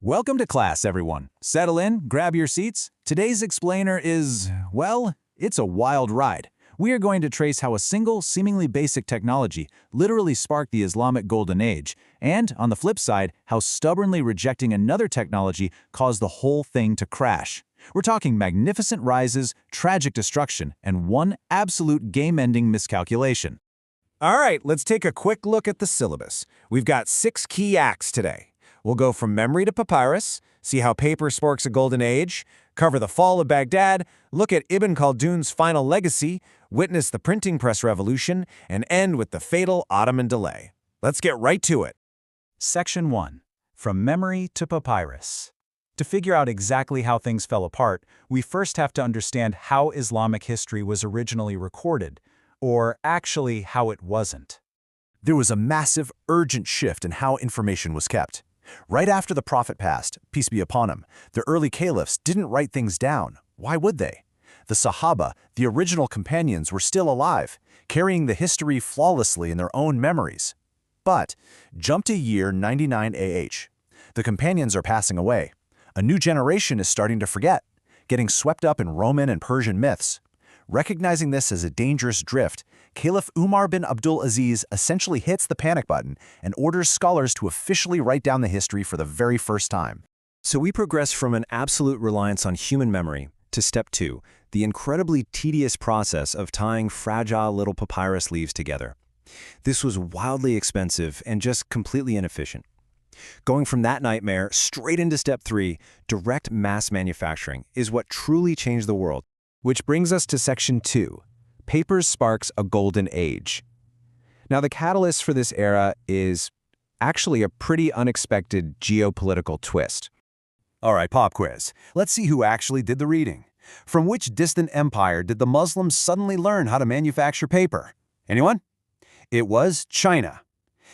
Welcome to class, everyone. Settle in, grab your seats. Today's explainer is, well, it's a wild ride. We are going to trace how a single, seemingly basic technology literally sparked the Islamic Golden Age, and, on the flip side, how stubbornly rejecting another technology caused the whole thing to crash. We're talking magnificent rises, tragic destruction, and one absolute game-ending miscalculation. All right, let's take a quick look at the syllabus. We've got 6 key acts today. We'll go from memory to papyrus, see how paper sparks a golden age, cover the fall of Baghdad, look at Ibn Khaldun's final legacy, witness the printing press revolution, and end with the fatal Ottoman delay. Let's get right to it. Section 1. From Memory to Papyrus. To figure out exactly how things fell apart, we first have to understand how Islamic history was originally recorded, or actually how it wasn't. There was a massive, urgent shift in how information was kept. Right after the Prophet passed, peace be upon him, the early caliphs didn't write things down. Why would they? The Sahaba, the original companions, were still alive, carrying the history flawlessly in their own memories. But jump to year 99 AH. The companions are passing away. A new generation is starting to forget, getting swept up in Roman and Persian myths. Recognizing this as a dangerous drift, Caliph Umar bin Abdul Aziz essentially hits the panic button and orders scholars to officially write down the history for the very first time. So we progress from an absolute reliance on human memory to step 2, the incredibly tedious process of tying fragile little papyrus leaves together. This was wildly expensive and just completely inefficient. Going from that nightmare straight into step 3, direct mass manufacturing, is what truly changed the world. Which brings us to section 2. Paper sparks a golden age. Now, the catalyst for this era is actually a pretty unexpected geopolitical twist. All right, pop quiz. Let's see who actually did the reading. From which distant empire did the Muslims suddenly learn how to manufacture paper? Anyone? It was China.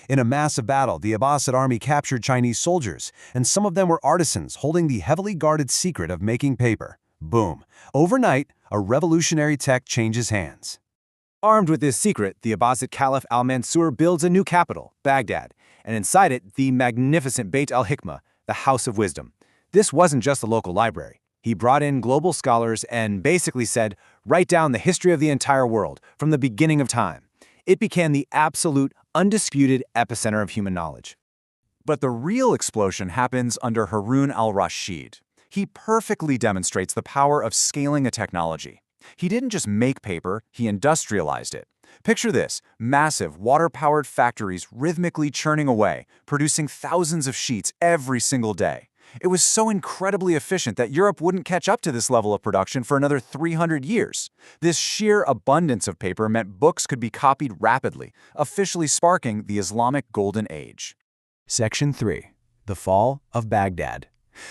In a massive battle, the Abbasid army captured Chinese soldiers, and some of them were artisans holding the heavily guarded secret of making paper. Boom. Overnight, a revolutionary tech changes hands. Armed with this secret, the Abbasid Caliph al-Mansur builds a new capital, Baghdad, and inside it, the magnificent Beit al-Hikmah, the House of Wisdom. This wasn't just a local library. He brought in global scholars and basically said, write down the history of the entire world, from the beginning of time. It became the absolute, undisputed epicenter of human knowledge. But the real explosion happens under Harun al-Rashid. He perfectly demonstrates the power of scaling a technology. He didn't just make paper, he industrialized it. Picture this, massive water-powered factories rhythmically churning away, producing thousands of sheets every single day. It was so incredibly efficient that Europe wouldn't catch up to this level of production for another 300 years. This sheer abundance of paper meant books could be copied rapidly, officially sparking the Islamic Golden Age. Section 3. The Fall of Baghdad.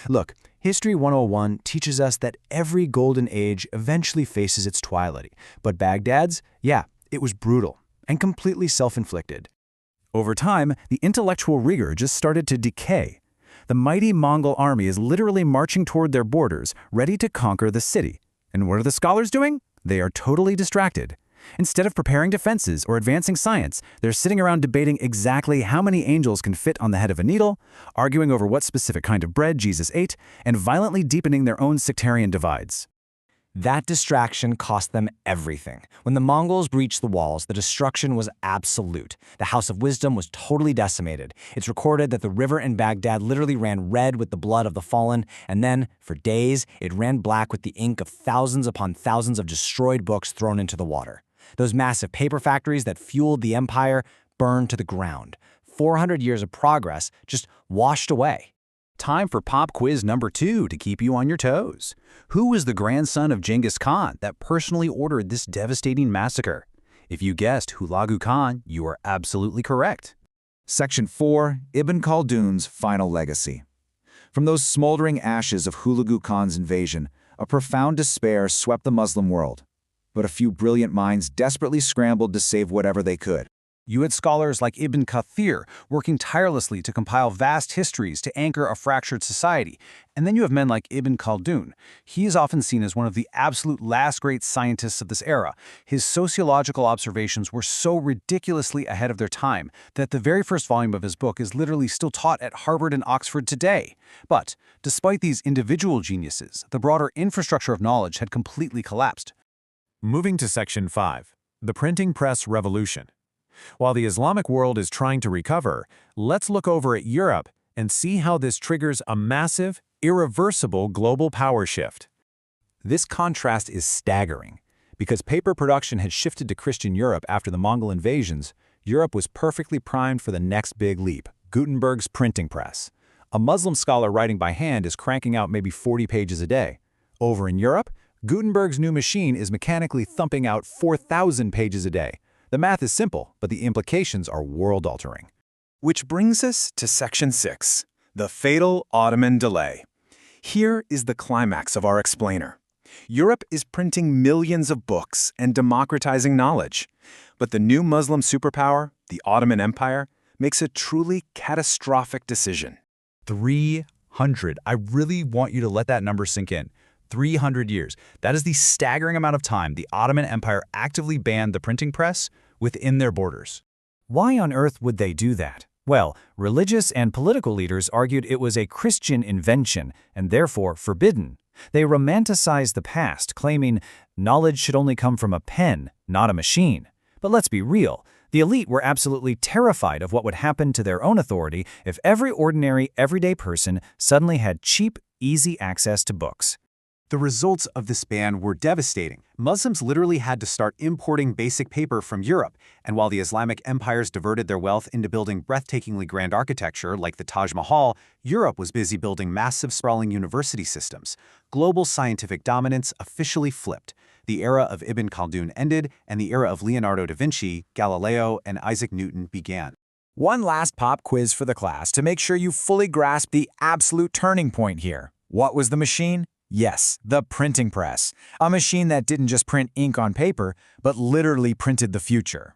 Look, History 101 teaches us that every golden age eventually faces its twilight, but Baghdad's, it was brutal and completely self-inflicted. Over time, the intellectual rigor just started to decay. The mighty Mongol army is literally marching toward their borders, ready to conquer the city. And what are the scholars doing? They are totally distracted. Instead of preparing defenses or advancing science, they're sitting around debating exactly how many angels can fit on the head of a needle, arguing over what specific kind of bread Jesus ate, and violently deepening their own sectarian divides. That distraction cost them everything. When the Mongols breached the walls, the destruction was absolute. The House of Wisdom was totally decimated. It's recorded that the river in Baghdad literally ran red with the blood of the fallen, and then, for days, it ran black with the ink of thousands upon thousands of destroyed books thrown into the water. Those massive paper factories that fueled the empire burned to the ground. 400 years of progress just washed away. Time for pop quiz number 2 to keep you on your toes. Who was the grandson of Genghis Khan that personally ordered this devastating massacre? If you guessed Hulagu Khan, you are absolutely correct. Section 4. Ibn Khaldun's Final Legacy. From those smoldering ashes of Hulagu Khan's invasion, a profound despair swept the Muslim world. But a few brilliant minds desperately scrambled to save whatever they could. You had scholars like Ibn Kathir working tirelessly to compile vast histories to anchor a fractured society. And then you have men like Ibn Khaldun. He is often seen as one of the absolute last great scientists of this era. His sociological observations were so ridiculously ahead of their time that the very first volume of his book is literally still taught at Harvard and Oxford today. But despite these individual geniuses, the broader infrastructure of knowledge had completely collapsed. Moving to Section 5, the printing press revolution. While the Islamic world is trying to recover, let's look over at Europe and see how this triggers a massive, irreversible global power shift. This contrast is staggering. Because paper production had shifted to Christian Europe after the Mongol invasions, Europe was perfectly primed for the next big leap, Gutenberg's printing press. A Muslim scholar writing by hand is cranking out maybe 40 pages a day. Over in Europe, Gutenberg's new machine is mechanically thumping out 4,000 pages a day. The math is simple, but the implications are world-altering. Which brings us to Section 6, the fatal Ottoman delay. Here is the climax of our explainer. Europe is printing millions of books and democratizing knowledge. But the new Muslim superpower, the Ottoman Empire, makes a truly catastrophic decision. 300. I really want you to let that number sink in. 300 years. That is the staggering amount of time the Ottoman Empire actively banned the printing press within their borders. Why on earth would they do that? Well, religious and political leaders argued it was a Christian invention and therefore forbidden. They romanticized the past, claiming knowledge should only come from a pen, not a machine. But let's be real. The elite were absolutely terrified of what would happen to their own authority if every ordinary, everyday person suddenly had cheap, easy access to books. The results of this ban were devastating. Muslims literally had to start importing basic paper from Europe, and while the Islamic empires diverted their wealth into building breathtakingly grand architecture like the Taj Mahal, Europe was busy building massive sprawling university systems. Global scientific dominance officially flipped. The era of Ibn Khaldun ended, and the era of Leonardo da Vinci, Galileo, and Isaac Newton began. One last pop quiz for the class to make sure you fully grasp the absolute turning point here. What was the machine? Yes, the printing press. A machine that didn't just print ink on paper, but literally printed the future.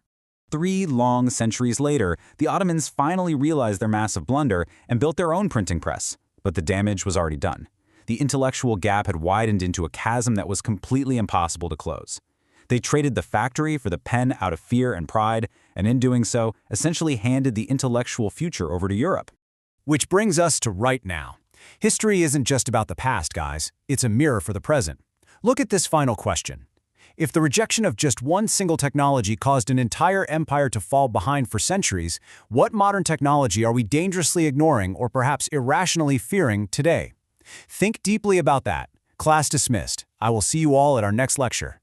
3 long centuries later, the Ottomans finally realized their massive blunder and built their own printing press. But the damage was already done. The intellectual gap had widened into a chasm that was completely impossible to close. They traded the factory for the pen out of fear and pride, and in doing so, essentially handed the intellectual future over to Europe. Which brings us to right now. History isn't just about the past, guys. It's a mirror for the present. Look at this final question. If the rejection of just one single technology caused an entire empire to fall behind for centuries, what modern technology are we dangerously ignoring or perhaps irrationally fearing today? Think deeply about that. Class dismissed. I will see you all at our next lecture.